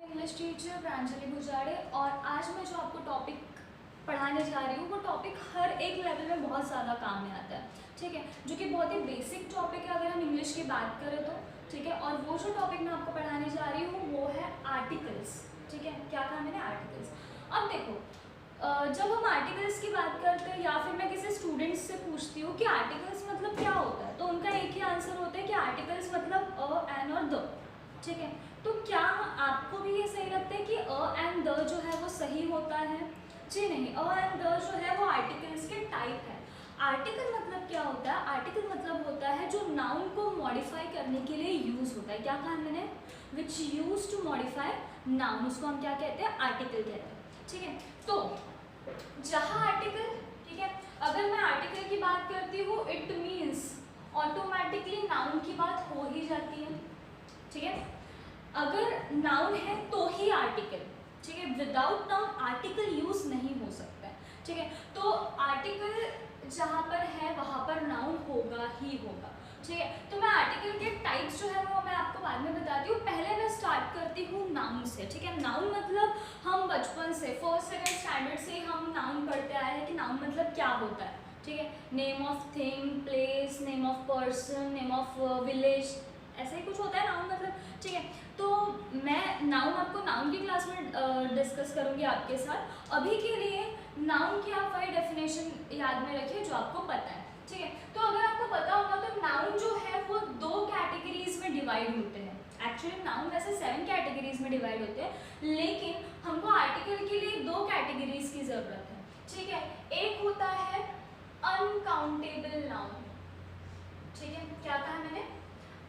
English teacher Pranjali Bhujade. और आज मैं जो आपको टॉपिक पढ़ाने जा रही हूँ वो टॉपिक हर एक लेवल में बहुत ज़्यादा काम में आता है, ठीक है, जो कि बहुत ही बेसिक टॉपिक है अगर हम इंग्लिश की बात करें तो, ठीक है। और वो जो टॉपिक मैं आपको पढ़ाने जा रही हूँ वो है आर्टिकल्स, ठीक है। क्या कहा मैंने? आर्टिकल्स। अब देखो, जब हम आर्टिकल्स की बात करते हैं या फिर मैं किसी स्टूडेंट्स से पूछती हूँ कि आर्टिकल्स मतलब क्या होता है, तो उनका एक ही आंसर होता है कि आर्टिकल्स मतलब अ, एन और द, ठीक है। तो क्या आपको भी ये सही लगता है कि अ एंड द जो है वो सही होता है? जी नहीं, अ एंड द जो है वो आर्टिकल्स के टाइप है। आर्टिकल मतलब क्या होता है? आर्टिकल मतलब होता है जो नाउन को मॉडिफाई करने के लिए यूज होता है। क्या कहा मैंने? Which use to modify noun, उसको हम क्या कहते हैं? आर्टिकल कहते हैं, ठीक है। तो जहाँ आर्टिकल, ठीक है, अगर मैं आर्टिकल की बात करती हूँ इट मीन्स ऑटोमेटिकली नाउन की बात हो ही जाती है, ठीक है। अगर नाउन है तो ही आर्टिकल, ठीक है, विदाउट नाउन आर्टिकल यूज नहीं हो सकता है, ठीक है। तो आर्टिकल जहाँ पर है वहाँ पर नाउन होगा ही होगा, ठीक है। तो मैं आर्टिकल के टाइप्स जो है वो मैं आपको बाद में बताती हूँ। पहले मैं स्टार्ट करती हूँ नाउन से, ठीक है। नाउन मतलब हम बचपन से फर्स्ट सेकेंड स्टैंडर्ड से हम नाउन पढ़ते आए हैं कि नाउन मतलब क्या होता है, ठीक है। Name of thing, place, name of person, name of village, ऐसा ही कुछ होता है नाउन मतलब, ठीक है। तो मैं नाउन आपको नाउन की क्लास में डिस्कस करूंगी आपके साथ। अभी के लिए नाउन की आप वही डेफिनेशन याद में रखिए जो आपको पता है, ठीक है। तो अगर आपको पता होगा तो नाउन जो है वो दो कैटेगरीज में डिवाइड होते हैं। एक्चुअली नाउन वैसे 7 कैटेगरीज में डिवाइड होते हैं, लेकिन हमको आर्टिकल के लिए 2 कैटेगरीज की जरूरत है, ठीक है। एक होता है अनकाउंटेबल नाउन, ठीक है। क्या कहा मैंने?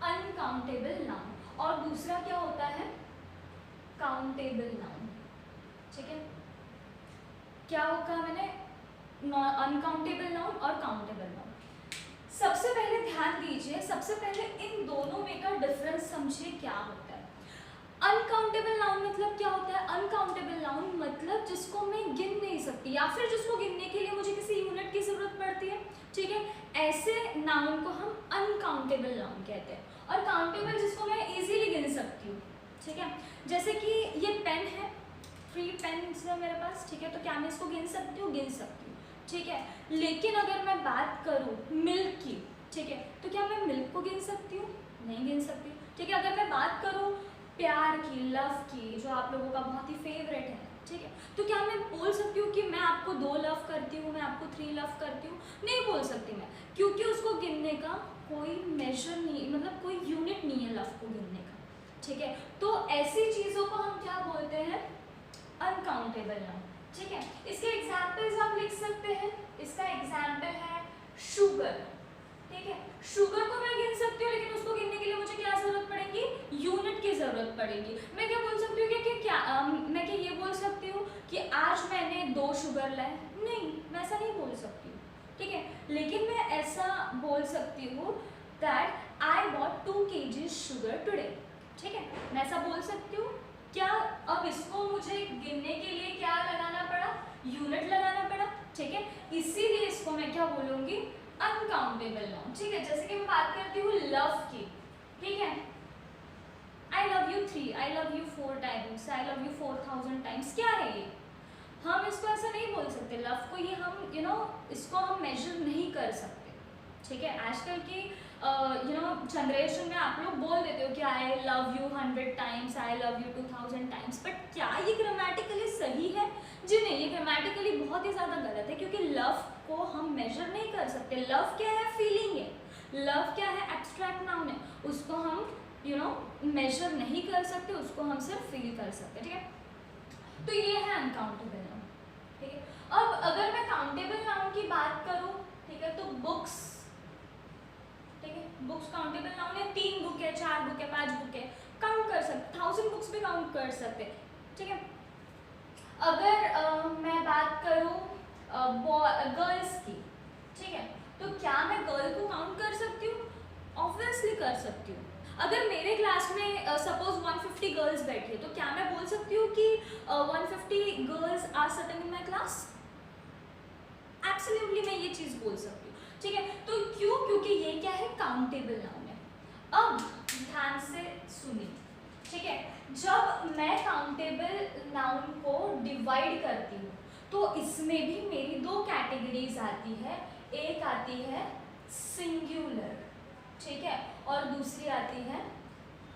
Uncountable noun. और दूसरा क्या होता है? काउंटेबल नाउन, ठीक है। क्या होगा मैंने? अनकाउंटेबल नाउन और काउंटेबल नाउन। सबसे पहले ध्यान दीजिए, सबसे पहले इन दोनों में का डिफरेंस समझिए क्या होता है। अनकाउंटेबल नाउन मतलब क्या होता है? अनकाउंटेबल नाउन मतलब जिसको मैं गिन नहीं सकती या फिर जिसको गिनने के लिए मुझे किसी यूनिट की जरूरत पड़ती है, ठीक है। ऐसे नाउन को हम अनकाउंटेबल नाउन कहते हैं। और काउंटेबल जिसको मैं इजीली गिन सकती हूँ, ठीक है। जैसे कि ये पेन है, 3 पेन है मेरे पास, ठीक है। तो क्या मैं इसको गिन सकती हूँ? गिन सकती हूँ, ठीक है। लेकिन अगर मैं बात करूँ मिल्क की, ठीक है, तो क्या मैं मिल्क को गिन सकती हूँ? नहीं गिन सकती, ठीक है। अगर मैं बात करूँ प्यार की, लव की, जो आप लोगों का बहुत ही फेवरेट है, ठीक है, तो क्या मैं बोल सकती हूँ कि मैं आपको 2 लव करती हूँ, मैं आपको 3 लव करती हूँ? नहीं बोल सकती मैं, क्योंकि उसको गिनने का कोई मेजर नहीं, मतलब कोई यूनिट नहीं है लव को गिनने का, ठीक है। तो ऐसी चीज़ों को हम क्या बोलते हैं? अनकाउंटेबल नाउन, ठीक है। इसके एग्जाम्पल्स आप लिख सकते हैं। इसका एग्जाम्पल है शुगर, ठीक है। शुगर को मैं गिन सकती हूँ, लेकिन उसको गिनने के लिए मुझे क्या जरूरत पड़ेगी? यूनिट की जरूरत पड़ेगी। मैं क्या बोल सकती हूँ मैं क्या ये बोल सकती हूँ कि आज मैंने 2 शुगर लाए? नहीं, मैं ऐसा नहीं बोल सकती हूँ, ठीक है। लेकिन मैं ऐसा बोल सकती हूँ that I bought 2 kg sugar today, ठीक है। मैं ऐसा बोल सकती हूँ। क्या अब इसको मुझे गिनने के लिए क्या लगाना पड़ा? यूनिट लगाना पड़ा, ठीक है। इसीलिए इसको मैं क्या बोलूंगी? अनकाउंटेबल नाउन, ठीक है। जैसे कि मैं बात करती हूँ लव की, ठीक है। I love you 3, I love you 4 times, I love you 4000 times. क्या है ये? हम इसको ऐसा नहीं बोल सकते। लव को ये हम इसको हम मेजर नहीं कर सकते, ठीक है। आजकल की जनरेशन में आप लोग बोल देते हो कि I love you 100 times, I love you 2000 times, but क्या ये ग्रामेटिकली सही है? जी नहीं, ये ग्रामेटिकली बहुत ही ज़्यादा गलत है, क्योंकि लव को हम मेजर नहीं कर सकते। लव क्या है? फीलिंग है। लव क्या है? एब्स्ट्रैक्ट नाउन है। उसको हम मेजर नहीं कर सकते, उसको हम सिर्फ फील कर सकते, ठीक है। तो ये है अनकाउंटेबल नाउन, ठीक है। अब अगर मैं काउंटेबल नाउन की बात करूँ, ठीक है, तो बुक्स, ठीक है, बुक्स काउंटेबल नाउन है। 3 बुक है, 4 बुक है, 5 बुक है, काउंट कर सकते। 1000 बुक्स भी काउंट कर सकते, ठीक है। अगर मैं बात करूँ गर्ल्स की, ठीक है, तो क्या मैं गर्ल को काउंट कर सकती हूँ? ऑब्वियसली कर सकती हूँ। अगर मेरे क्लास में सपोज 150 गर्ल्स बैठी है, तो क्या मैं बोल सकती हूँ कि 150 girls are sitting in my class? Absolutely मैं ये चीज़ बोल सकती हूँ, ठीक है। तो क्यों? क्योंकि ये क्या है? काउंटेबल नाउन है। अब ध्यान से सुनिए, ठीक है। जब मैं काउंटेबल नाउन को डिवाइड करती हूँ तो इसमें भी मेरी दो कैटेगरीज आती है, एक आती है सिंगुलर, ठीक है, और दूसरी आती है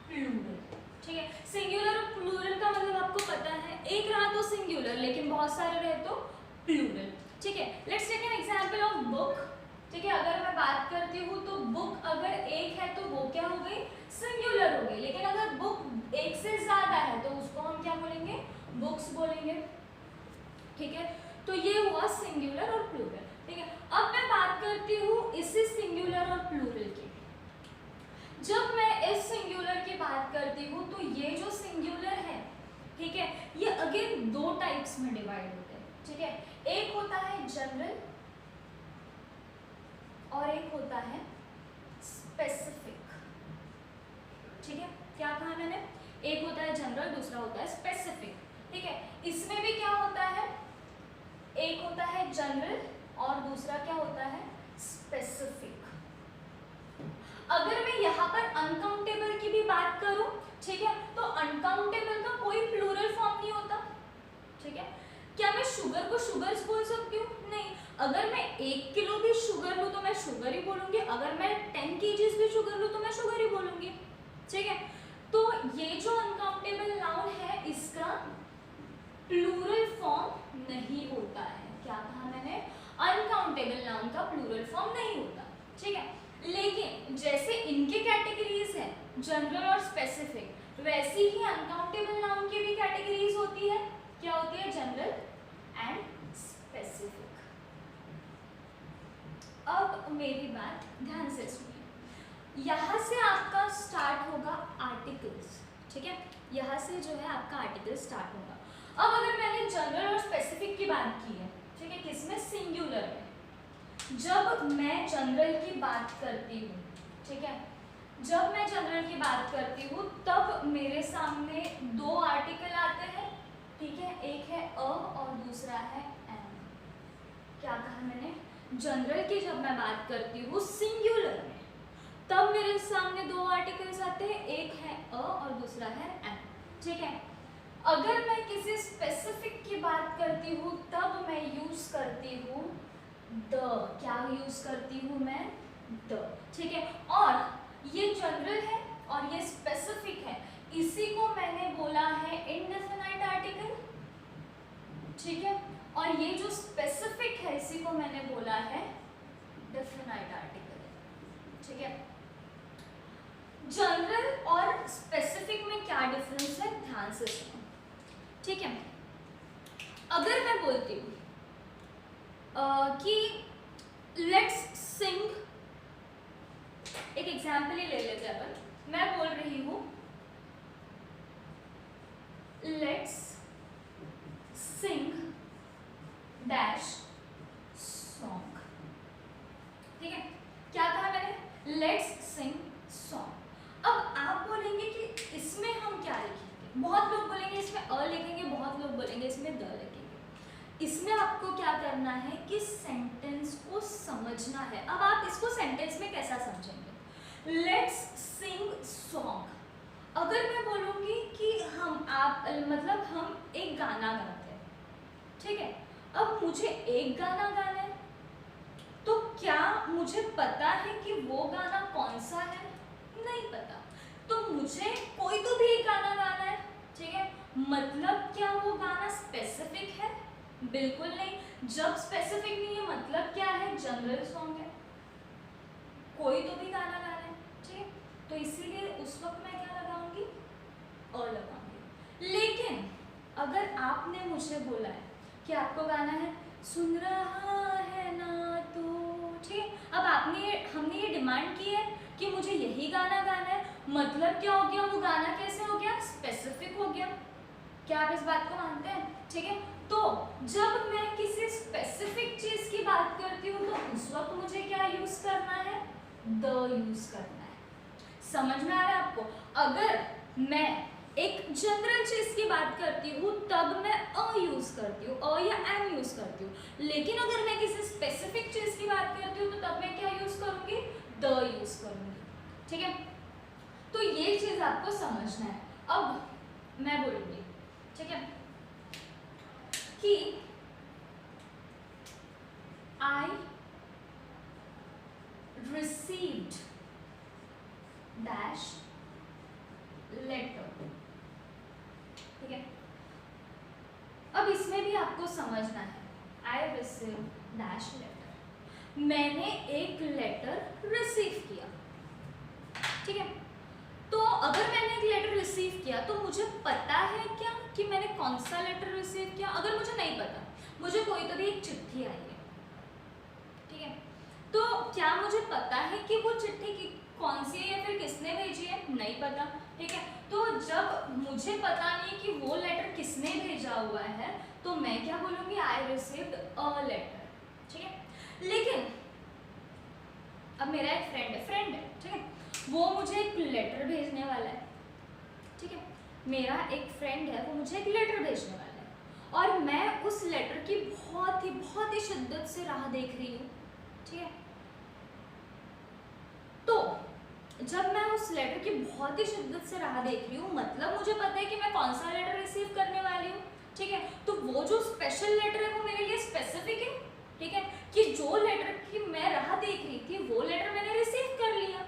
प्लूरल, ठीक है। सिंगुलर और प्लूरल का मतलब आपको पता है, एक रहा तो सिंगुलर लेकिन बहुत सारे रहे तो प्लूरल, ठीक है। Let's take an example of book, ठीक है। अगर मैं बात करती हूँ तो बुक अगर एक है तो वो क्या हो गई, सिंगुलर हो गई, लेकिन अगर बुक एक से ज्यादा है तो उसको हम क्या बोलेंगे, बुक्स बोलेंगे, ठीक है। तो ये हुआ सिंगुलर और प्लूरल, ठीक है। अब मैं बात करती हूँ इसी सिंगुलर और प्लूरल की। जब मैं इस सिंगुलर की बात करती हूँ तो ये जो सिंगुलर है, ठीक है, ये अगेन दो टाइप्स में डिवाइड होते हैं, ठीक है। एक होता है जनरल और एक होता है स्पेसिफिक, ठीक है। क्या कहा मैंने, एक होता है जनरल, दूसरा होता है स्पेसिफिक, ठीक है। इसमें भी क्या होता है, एक होता है जनरल और दूसरा क्या होता है स्पेसिफिक। अगर मैं यहाँ पर अनकाउंटेबल की भी बात करूं, ठीक है, तो अनकाउंटेबल का कोई प्लूरल फॉर्म नहीं होता, ठीक है। क्या मैं शुगर को शुगर्स बोल सकती हूँ, नहीं। अगर मैं 1 किलो भी शुगर लूँ तो मैं शुगर ही बोलूंगी, अगर मैं 10 kgs भी शुगर लूँ तो मैं शुगर ही बोलूंगी, ठीक है। तो ये जो अनकाउंटेबल नाउन है इसका प्लूरल फॉर्म नहीं होता है। क्या कहा मैंने, अनकाउंटेबल नाउन का प्लूरल फॉर्म नहीं होता, ठीक है। लेकिन जैसे इनके कैटेगरीज है जनरल और स्पेसिफिक, वैसी ही अनकाउंटेबल नाउन की भी कैटेगरीज होती है। क्या होती है, जनरल एंड स्पेसिफिक। अब मेरी बात ध्यान से सुनिए, यहाँ से आपका स्टार्ट होगा आर्टिकल्स, ठीक है, यहाँ से जो है आपका आर्टिकल स्टार्ट होगा। अब अगर मैंने जनरल और स्पेसिफिक की बात की है, ठीक है, किसमें, सिंगुलर में। जब मैं जनरल की बात करती हूँ, ठीक है, जब मैं जनरल की बात करती हूँ तब मेरे सामने दो आर्टिकल आते हैं, ठीक है, एक है अ और दूसरा है एन। क्या कहा मैंने, जनरल की जब मैं बात करती हूँ सिंगुलर में तब मेरे सामने दो आर्टिकल्स आते हैं, एक है अ और दूसरा है एन, ठीक है। अगर मैं किसी स्पेसिफिक की बात करती हूँ तब मैं यूज करती हूँ द। क्या यूज करती हूँ मैं, द, ठीक है। और ये जनरल है और ये स्पेसिफिक है, इसी को मैंने बोला है इंडेफिनाइट आर्टिकल, ठीक है। और ये जो स्पेसिफिक है इसी को मैंने बोला है डेफिनाइट आर्टिकल, ठीक है। जनरल और स्पेसिफिक में क्या डिफरेंस है, ध्यान से सुनो, ठीक है। अगर मैं बोलती हूँ कि लेट्स सिंग, एक एग्जाम्पल ही ले लेते हैं अपन। मैं बोल रही हूँ लेट्स सिंग डैश सॉन्ग, ठीक है। क्या कहा मैंने, लेट्स सिंग सॉन्ग। अब आप बोलेंगे कि इसमें हम क्या लिखेंगे, बहुत लोग बोलेंगे इसमें अ लिखेंगे, बहुत लोग बोलेंगे इसमें द लिखेंगे। इसमें आपको क्या करना है कि सेंटेंस को समझना है। अब आप इसको सेंटेंस में कैसा समझेंगे, लेट्स सिंग सॉन्ग। अगर मैं बोलूँगी कि हम आप मतलब हम एक गाना गाते हैं, ठीक है। अब मुझे एक गाना गाना है तो क्या मुझे पता है कि वो गाना कौन सा है, नहीं पता। तो मुझे कोई तो भी एक गाना गाना है, ठीक है। मतलब क्या वो गाना स्पेसिफिक है, बिल्कुल नहीं। जब स्पेसिफिक नहीं है मतलब क्या है, जनरल सॉन्ग है, कोई तो भी गाना गाना है, ठीक है। तो इसीलिए उस वक्त मैं क्या लगाऊंगी, अ लगाऊंगी। लेकिन अगर आपने मुझे बोला है कि आपको गाना है सुन रहा है ना तो, ठीक है। अब हमने ये डिमांड की है कि मुझे यही गाना गाना है, मतलब क्या हो गया, वो गाना कैसे हो गया, स्पेसिफिक हो गया। क्या आप इस बात को मानते हैं, ठीक है। तो जब मैं किसी स्पेसिफिक चीज की बात करती हूँ तो उस वक्त मुझे क्या यूज करना है, द यूज करना है। समझ में आ रहा है आपको। अगर मैं एक जनरल चीज की बात करती हूँ तब मैं अ यूज करती हूँ, अ या एन यूज करती हूँ। लेकिन अगर मैं किसी स्पेसिफिक चीज की बात करती हूँ तो तब मैं क्या यूज करूंगी, द यूज करूंगी, ठीक है। तो ये चीज आपको समझना है। अब मैं बोलूंगी, ठीक है, कि I received dash letter, ठीक है। अब इसमें भी आपको समझना है, I received dash letter, मैंने एक लेटर रिसीव किया, ठीक है। तो अगर मैंने एक लेटर रिसीव किया तो मुझे पता है क्या कि मैंने कौन सा लेटर रिसीव किया? अगर मुझे नहीं पता, मुझे कोई तो भी एक चिट्ठी आई है, ठीक है, तो क्या मुझे पता है कि वो चिट्ठी की कौन सी है या फिर किसने भेजी है? नहीं पता, ठीक है। तो जब मुझे पता नहीं कि वो लेटर किसने भेजा हुआ है तो मैं क्या बोलूँगी? आई रिसीव्ड अ लेटर, ठीक है। लेकिन अब मेरा एक फ्रेंड है, ठीक है, वो मुझे एक लेटर भेजने वाला है, ठीक है, मेरा एक फ्रेंड है, वो मुझे एक लेटर भेजने वाला है और मैं उस लेटर की बहुत ही शिद्दत से राह देख रही हूँ, ठीक है। तो जब मैं उस लेटर की बहुत ही शिद्दत से राह देख रही हूँ, मतलब मुझे पता है कि मैं कौन सा लेटर रिसीव करने वाली हूँ, ठीक है। तो वो जो स्पेशल लेटर है वो मेरे लिए स्पेसिफिक है, ठीक है, कि जो लेटर की मैं राह देख रही थी वो लेटर मैंने रिसीव कर लिया,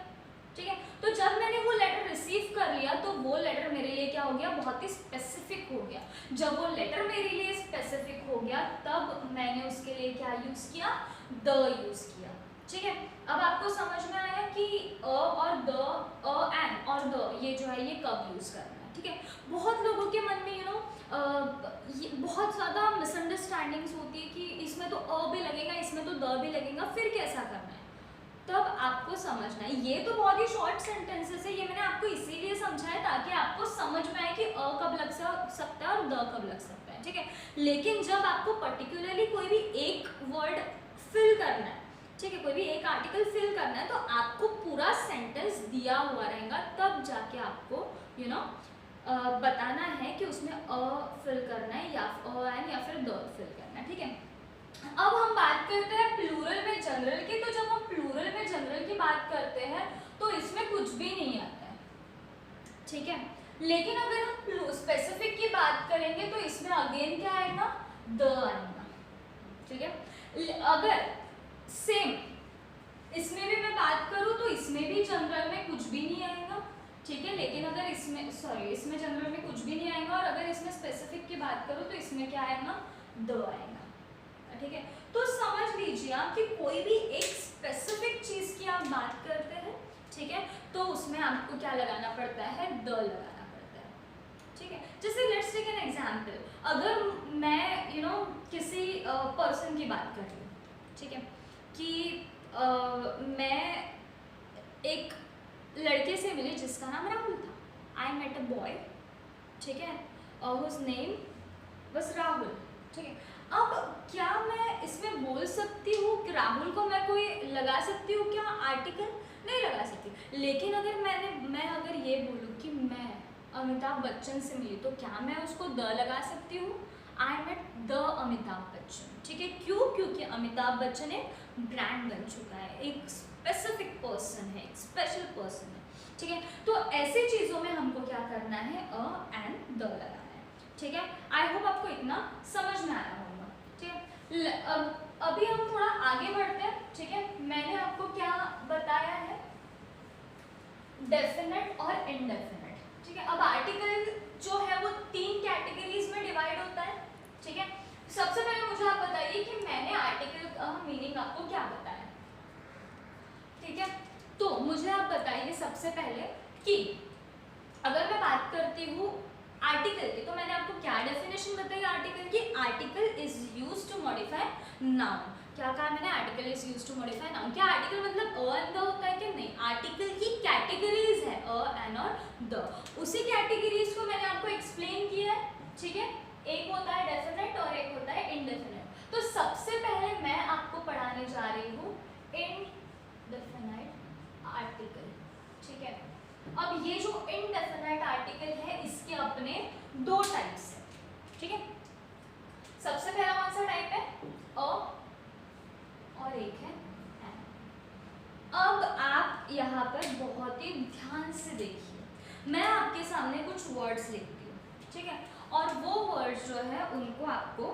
ठीक है। तो जब मैंने वो लेटर रिसीव कर लिया तो वो लेटर मेरे लिए क्या हो गया? बहुत ही स्पेसिफिक हो गया। जब वो लेटर मेरे लिए स्पेसिफिक हो गया तब मैंने उसके लिए क्या यूज किया? द यूज किया, ठीक है। अब आपको समझ में आया कि अ और द, अ एंड और द, ये जो है ये कब यूज करना है, ठीक है। बहुत लोगों के मन में बहुत ज़्यादा मिसअंडरस्टैंडिंग्स होती है कि इसमें तो अ भी लगेगा, इसमें तो द भी लगेगा, फिर कैसा करना है? तब आपको समझना है, ये तो बहुत ही शॉर्ट सेंटेंसेस है, ये मैंने आपको इसीलिए समझाया ताकि आपको समझ में आए कि अ कब लग सकता है और द कब लग सकता है, ठीक है। लेकिन जब आपको पर्टिकुलरली कोई भी एक वर्ड फिल करना है, ठीक है, कोई भी एक आर्टिकल फिल करना है, तो आपको पूरा सेंटेंस दिया हुआ रहेगा, तब जाके आपको बताना है कि उसमें अ फिल करना है या फिर द फिल करना है, ठीक है। अब हम बात करते हैं प्लूरल में जनरल की। तो जब हम प्लूरल में जनरल की बात करते हैं तो इसमें कुछ भी नहीं आता है, ठीक है। लेकिन अगर हम स्पेसिफिक की बात करेंगे तो इसमें अगेन क्या आएगा? द आएगा, ठीक है। अगर सेम इसमें भी मैं बात करूं तो इसमें भी जनरल में कुछ भी नहीं आएगा, ठीक है। लेकिन अगर इसमें जनरल में कुछ भी नहीं आएगा और अगर इसमें स्पेसिफिक की बात करूं तो इसमें क्या आएगा? द आएगा, ठीक है। तो समझ लीजिए आप कि कोई भी एक स्पेसिफिक चीज की आप बात करते हैं, ठीक है, तो उसमें आपको क्या लगाना पड़ता है? द लगाना पड़ता है, ठीक है। जैसे लेट्स टेक एन एग्जांपल, अगर मैं किसी पर्सन की बात कर रही हूँ, ठीक है, कि मैं एक लड़के से मिली जिसका नाम राहुल था। आई मेट अ बॉय, ठीक है, हुज नेम वाज राहुल, ठीक है। अब क्या मैं इसमें बोल सकती हूँ कि राहुल को मैं कोई लगा सकती हूँ क्या आर्टिकल? नहीं लगा सकती। लेकिन अगर मैं अगर ये बोलूँ कि मैं अमिताभ बच्चन से मिली तो क्या मैं उसको द लगा सकती हूँ? I met the Amitabh Bachchan, ठीक है। क्यों? क्योंकि अमिताभ बच्चन एक ब्रांड बन चुका है, एक स्पेसिफिक पर्सन है, एक स्पेशल पर्सन है, ठीक है। तो ऐसी चीज़ों में हमको क्या करना है? अ एंड द लगाना है, ठीक है। आई होप आपको इतना समझ में आया होगा, ठीक है। अभी हम थोड़ा आगे बढ़ते हैं, ठीक है। मैंने आपको क्या बताया है? डेफिनेट और इनडेफिनेट, ठीक है। अब आर्टिकल जो है वो 3 कैटेगरीज में डिवाइड होता है, ठीक है। सबसे पहले मुझे आप बताइए कि मैंने आर्टिकल का मीनिंग आपको क्या बताया, ठीक है। तो मुझे आप बताइए सबसे पहले कि अगर मैं बात करती हूँ आर्टिकल की, तो मैंने आपको क्या डेफिनेशन बताई आर्टिकल की? Article is used to modify noun. क्या कहा मैंने? Article is used to modify noun. क्या आर्टिकल मतलब अ एंड द होता है कि नहीं? आर्टिकल की कैटेगरीज है अ एंड और द, उसी कैटेगरीज को मैंने आपको एक्सप्लेन किया है, ठीक है। एक होता है डेफिनेट और एक होता है इनडेफिनेट। तो सबसे पहले मैं आपको पढ़ाने जा रही हूँ इनडेफिनेट आर्टिकल, ठीक है। अब ये जो इनडेफिनेट आर्टिकल है इसके अपने 2 टाइप्स है, ठीक है। सबसे पहला कौन सा टाइप है? अ, और एक है एन। अब आप यहाँ पर बहुत ही ध्यान से देखिए, मैं आपके सामने कुछ वर्ड्स लिखती हूँ, ठीक है, और वो वर्ड्स जो है उनको आपको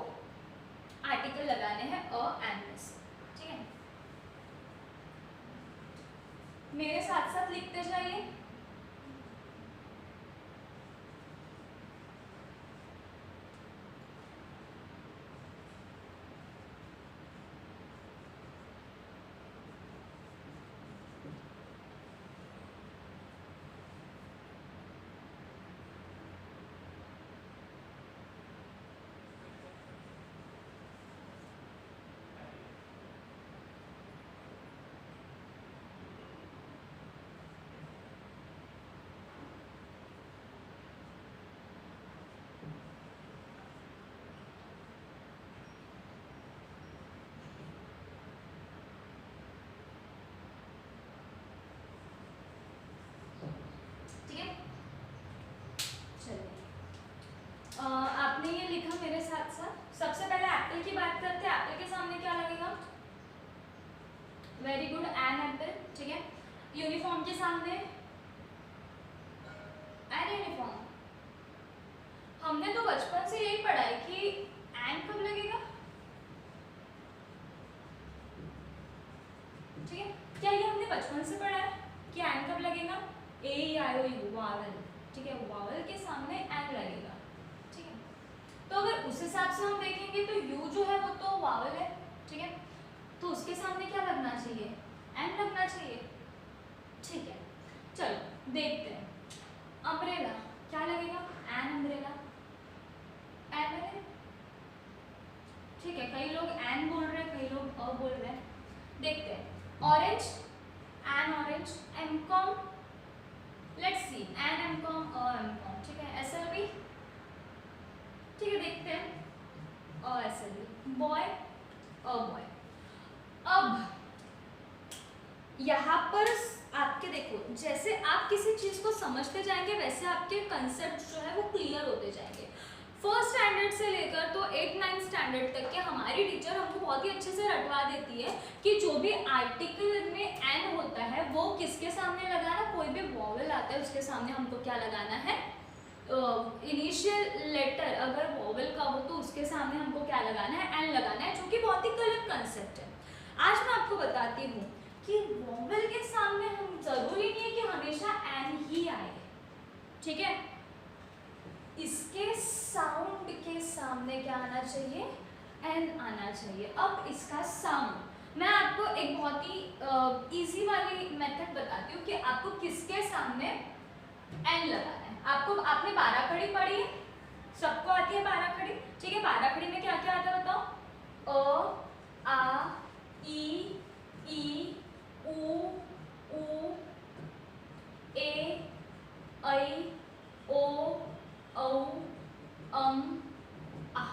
आर्टिकल लगाने हैं अ एंड से, ठीक है। मेरे साथ साथ लिखते जाइए। ठीक है, चलिए आपने ये लिखा मेरे साथ साथ। सबसे पहले एप्पल की बात करते हैं। एप्पल के सामने क्या लगेगा? वेरी गुड, एन एप्पल, ठीक है। यूनिफॉर्म के सामने एन यूनिफॉर्म। हमने तो बचपन से यही पढ़ा है कि एन कब लगेगा, ठीक है। क्या ये हमने बचपन से पढ़ा है कि एन कब लगेगा? ए आई ओ यू, वावल, ठीक है, वावल के सामने एन लगेगा, ठीक है। तो अगर उस हिसाब से हम देखेंगे तो यू जो है वो तो वावल है, ठीक है, तो उसके सामने क्या लगना चाहिए? एन लगना चाहिए, ठीक है। चलो देखते हैं। अम्ब्रेला क्या लगेगा? एन अम्ब्रेला, एन लगेगा, ठीक है। कई लोग एन बोल रहे हैं, कई लोग अ बोल रहे हैं, देखते हैं। Orange, an orange, M com, let's see, an M com, a M com, ठीक है। एस एल बी, ठीक है, देखते हैं। A S L B, boy, a boy. अब यहाँ पर आपके देखो, जैसे आप किसी चीज को समझते जाएंगे वैसे आपके कंसेप्ट जो है वो क्लियर होते जाएंगे। फर्स्ट स्टैंडर्ड से लेकर तो 8-9 स्टैंडर्ड तक के हमारी टीचर हमको बहुत ही अच्छे से रटवा देती है कि जो भी आर्टिकल में एन होता है वो किसके सामने लगाना, कोई भी वॉवल आता है उसके सामने हमको क्या लगाना है, इनिशियल लेटर अगर वॉवल का हो तो उसके सामने हमको क्या लगाना है, एन लगाना है, जो कि बहुत ही गलत कंसेप्ट है। आज मैं आपको बताती हूँ कि वॉवल के सामने हम जरूरी नहीं है कि हमेशा एन ही आए, ठीक है। इसके साउंड के सामने क्या आना चाहिए, एन आना चाहिए। अब इसका साउंड मैं आपको एक बहुत ही इजी वाली मेथड बताती हूँ कि आपको किसके सामने एन लगाना है। आपको, आपने 12 खड़ी पढ़ी है, सबको आती है 12 खड़ी, ठीक है। 12 खड़ी में क्या क्या आता है बताओ? अ, आ, ई, उ, ए, ऐ, ओ, औ, आह,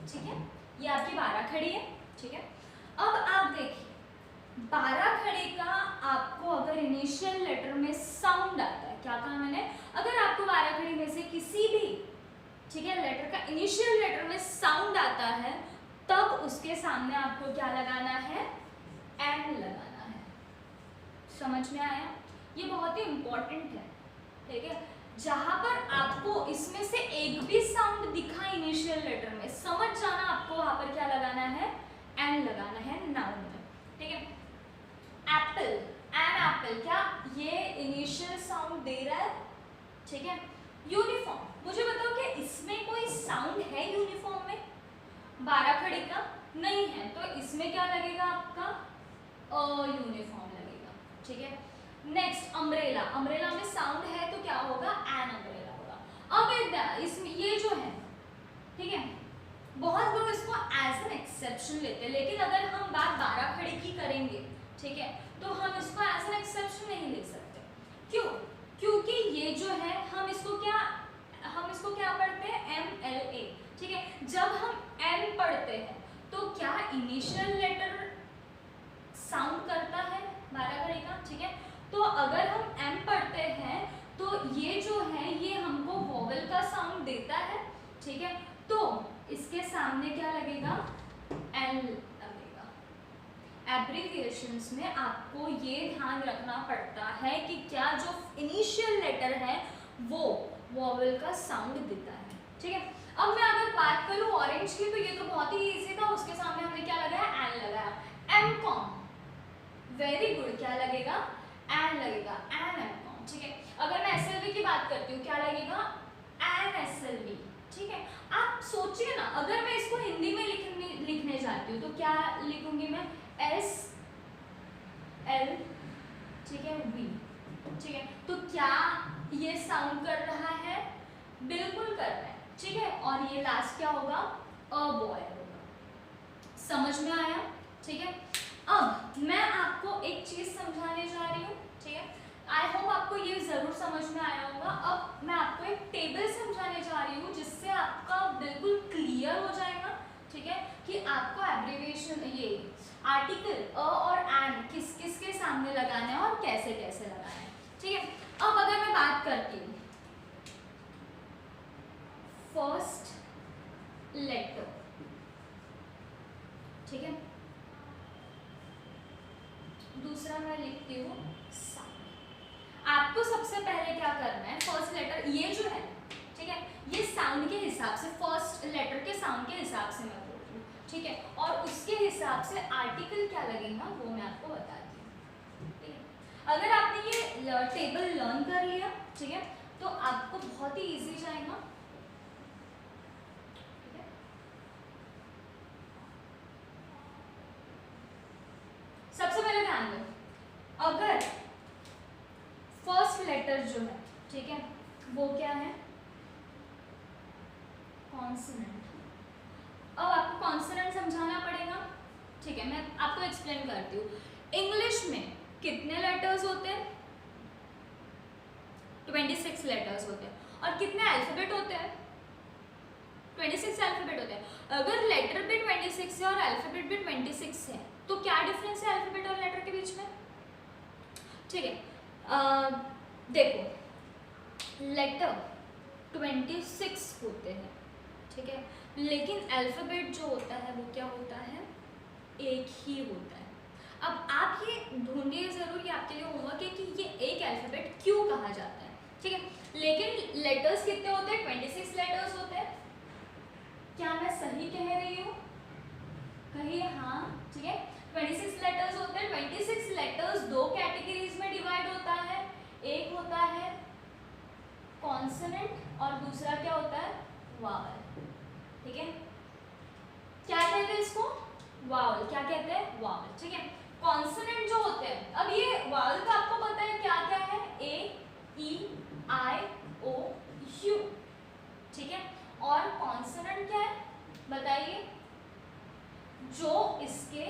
ठीक है। ये आपकी 12 खड़ी है, ठीक है। अब आप देखिए 12 खड़ी का आपको अगर इनिशियल लेटर में साउंड आता है, क्या कहा मैंने, अगर आपको 12 खड़ी में से किसी भी, ठीक है, लेटर का इनिशियल लेटर में साउंड आता है तब उसके सामने आपको क्या लगाना है, एन लगाना है। समझ में आया? ये बहुत ही इंपॉर्टेंट है, ठीक है। जहां पर आपको इसमें से एक भी साउंड दिखा इनिशियल लेटर में, समझ जाना आपको वहां पर क्या लगाना है, एन लगाना है नाउन में, ठीक है। एप्पल, एन एप्पल, क्या ये इनिशियल साउंड दे रहा है, ठीक है। यूनिफॉर्म, मुझे बताओ कि इसमें कोई साउंड है यूनिफॉर्म में? 12 खड़ी का नहीं है, तो इसमें क्या लगेगा आपका, यूनिफॉर्म लगेगा, ठीक है। नेक्स्ट अम्ब्रेला, अम्ब्रेला में साउंड है तो क्या होगा, एन अम्ब्रेला होगा। अब इसमें ये जो है, ठीक है, बहुत लोग इसको एज एन एक्सेप्शन लेते हैं, लेकिन अगर हम बात 12 खड़ी की करेंगे, ठीक है, तो हम इसको एज एन एक्सेप्शन नहीं ले सकते। क्यों? क्योंकि ये जो है हम इसको क्या पढ़ते हैं, एम एल ए, ठीक है। जब हम एन पढ़ते हैं तो क्या इनिशियल लेटर साउंड करता है 12 खड़ी का, ठीक है। तो अगर हम एम पढ़ते हैं तो ये जो है ये हमको वोवेल का साउंड देता है, ठीक है। तो इसके सामने क्या लगेगा, एन लगेगा। एब्रिविएशंस में आपको ये ध्यान रखना पड़ता है कि क्या जो इनिशियल लेटर है वो वॉवल का साउंड देता है, ठीक है। अब मैं अगर बात करूँ ऑरेंज की, तो ये तो बहुत ही इजी था, उसके सामने हमने क्या लगाया, एन लगाया, एम कॉम, वेरी गुड, क्या लगेगा, एन लगेगा, एन एम कॉम, ठीक है। अगर मैं एसएलवी की बात करती हूँ, क्या लगेगा, एन एसएलवी, ठीक है। आप सोचिए ना, अगर मैं इसको हिंदी में लिखने जाती हूँ तो क्या लिखूंगी मैं, एस एल, ठीक है, वी, ठीक है। तो क्या ये साउंड कर रहा है, बिल्कुल कर रहा है, ठीक है। और ये लास्ट क्या होगा, अ बॉय होगा, समझ में आया, ठीक है। अब मैं आपको एक चीज समझाने जा रही हूँ, ठीक है। आई होप आपको ये जरूर समझ में आया होगा। अब मैं आपको एक टेबल समझाने जा रही हूँ जिससे आपका बिल्कुल क्लियर हो जाएगा, ठीक है, कि आपको एब्रीविएशन, ये आर्टिकल अ और एन किस किस के सामने लगाना है और कैसे कैसे लगाना है, ठीक है। अब अगर मैं बात करती हूँ फर्स्ट लेटर, ठीक है, दूसरा मैं लिखती हूँ साउंड। आपको सबसे पहले क्या करना है, फर्स्ट लेटर ये जो है, ठीक है, ये साउंड के हिसाब से, फर्स्ट लेटर के साउंड के हिसाब से मैं बोल रही हूँ, ठीक है, और उसके हिसाब से आर्टिकल क्या लगेगा वो मैं आपको बताती हूँ, ठीक है। अगर आपने ये टेबल लर्न कर लिया, ठीक है, तो आपको बहुत ही इजी जाएगा, ठीक है। सबसे पहले ध्यान दो, अगर फर्स्ट लेटर जो है, ठीक है, वो क्या है, कॉन्सोनेंट। अब आपको कॉन्सोनेंट समझाना पड़ेगा, ठीक है, मैं आपको एक्सप्लेन करती हूँ। इंग्लिश में कितने लेटर्स होते हैं, 26 लेटर्स होते हैं, और कितने अल्फाबेट होते हैं, 26 अल्फाबेट होते हैं। अगर लेटर भी 26 है और अल्फाबेट भी 26 है, तो क्या डिफरेंस है अल्फाबेट और लेटर के बीच में, ठीक है। देखो, लेटर 26 होते हैं, ठीक है, लेकिन अल्फाबेट जो होता है वो क्या होता है, एक ही होता है। अब आप ये ढूंढिए जरूर, ये आपके लिए होमवर्क है कि ये एक अल्फाबेट क्यों कहा जाता है, ठीक है। लेकिन लेटर्स कितने होते हैं, 26 लेटर्स होते हैं। क्या मैं सही कह रही हूँ, कहिए हाँ, ठीक है, 26 लेटर्स होते हैं। 26 लेटर्स दो कैटेगरीज में डिवाइड होता है, एक होता है कॉन्सोनेंट और दूसरा क्या होता है, वावल, ठीक है। क्या कहते हैं इसको, वावल, क्या कहते हैं, वावल, ठीक है। कॉन्सोनेंट जो होते हैं, अब ये वावल का आपको पता है क्या क्या है, ए, ई, आई, ओ, यू, ठीक है। और कॉन्सोनेंट क्या है बताइए, जो इसके,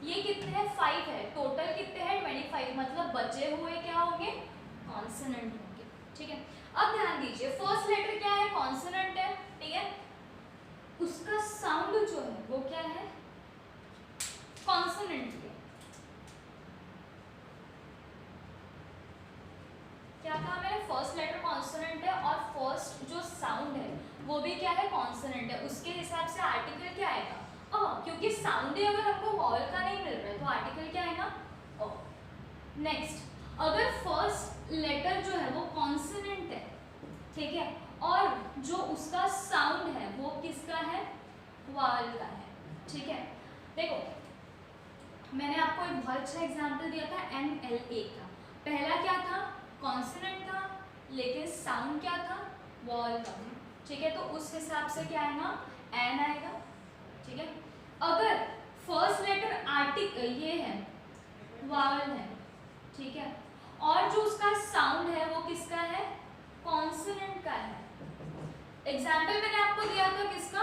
ये कितने हैं, 5 है, टोटल कितने हैं 25, मतलब बचे हुए क्या होंगे, कॉन्सोनेंट होंगे, ठीक है। अब ध्यान दीजिए, फर्स्ट लेटर क्या है, कॉन्सोनेंट है, ठीक है, उसका साउंड जो है वो क्या है, कॉन्सोनेंट है। क्या कहा मैंने, फर्स्ट लेटर कॉन्सोनेंट है और फर्स्ट जो साउंड है वो भी क्या है, कॉन्सोनेंट है। उसके हिसाब से आर्टिकल क्या आएगा, क्योंकि साउंड ही अगर हमको वॉवल का नहीं मिल रहा है तो आर्टिकल क्या आएगा, अ। नेक्स्ट, अगर फर्स्ट लेटर जो है वो कॉन्सोनेंट है, ठीक है, और जो उसका साउंड है वो किसका है, वॉवल का है, ठीक है। देखो, मैंने आपको एक बहुत अच्छा एग्जांपल दिया था NLA का। पहला क्या था, कॉन्सोनेंट था, लेकिन साउंड क्या था, वॉवल का, ठीक है। तो उस हिसाब से क्या आएगा, एन आएगा, ठीक है। अगर फर्स्ट लेटर आर्टिकल ये है, वॉवल है, ठीक है, और जो उसका साउंड है वो किसका है, कॉन्सोनेंट का है। एग्जाम्पल मैंने आपको दिया था किसका,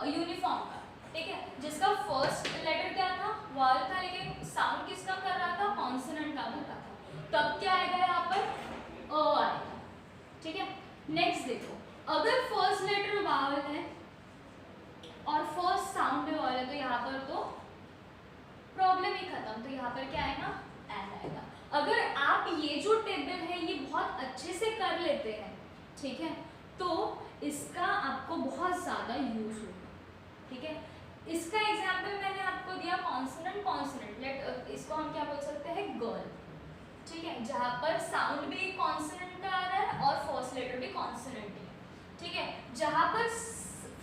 यूनिफॉर्म का, ठीक है, जिसका फर्स्ट लेटर क्या था, वॉवल था, लेकिन साउंड किसका कर रहा था, कॉन्सोनेंट का कर रहा था। तब क्या आएगा यहाँ पर, अ आएगा, ठीक है। नेक्स्ट देखो, अगर फर्स्ट लेटर वॉवल है और फर्स्ट साउंड भी वॉवल है, तो यहाँ पर तो प्रॉब्लम ही खत्म, तो यहाँ पर क्या आएगा, एन आएगा। अगर आप ये जो टेबल है ये बहुत अच्छे से कर लेते हैं, ठीक है, तो इसका आपको बहुत ज़्यादा यूज होगा, ठीक है। इसका एग्जाम्पल मैंने आपको दिया कॉन्सोनेंट, कॉन्सोनेंट, इसको हम क्या बोल सकते हैं, गर्ल, ठीक है, जहाँ पर साउंड भी कॉन्सोनेंट का आ रहा है और फर्स्ट लेटर भी कॉन्सोनेंट है, ठीक है। जहाँ पर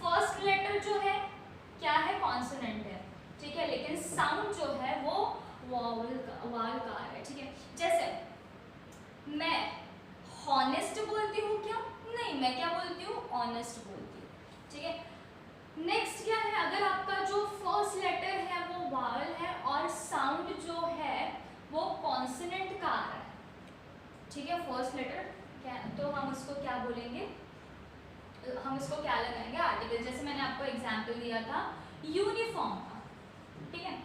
फर्स्ट लेटर जो है क्या है, कॉन्सोनेंट है, ठीक है, लेकिन साउंड जो है वो वावल का आ रहा है, ठीक है। जैसे मैं हॉनेस्ट बोलती हूँ क्या, नहीं, मैं क्या बोलती हूँ, ऑनेस्ट बोलती हूँ, ठीक है। नेक्स्ट क्या है, अगर आपका जो फर्स्ट लेटर है वो वावल है और साउंड जो है वो कॉन्सोनेंट का आ रहा है, ठीक है, फर्स्ट लेटर क्या, तो हम उसको क्या बोलेंगे, हम इसको क्या लगाएंगे, आर्टिकल। जैसे मैंने आपको एग्जांपल दिया था यूनिफॉर्म का, ठीक है।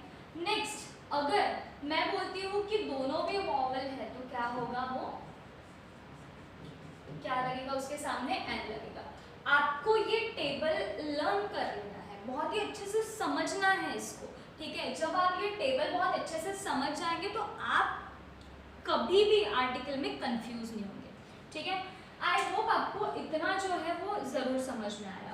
नेक्स्ट अगर मैं बोलती हूँ कि दोनों भी वॉवल है तो क्या होगा, वो क्या लगेगा, उसके सामने एन लगेगा। आपको ये टेबल लर्न कर लेना है, बहुत ही अच्छे से समझना है इसको, ठीक है। जब आप ये टेबल बहुत अच्छे से समझ जाएंगे तो आप कभी भी आर्टिकल में कंफ्यूज नहीं होंगे, ठीक है। आई होप आपको इतना जो है वो ज़रूर समझ में आया।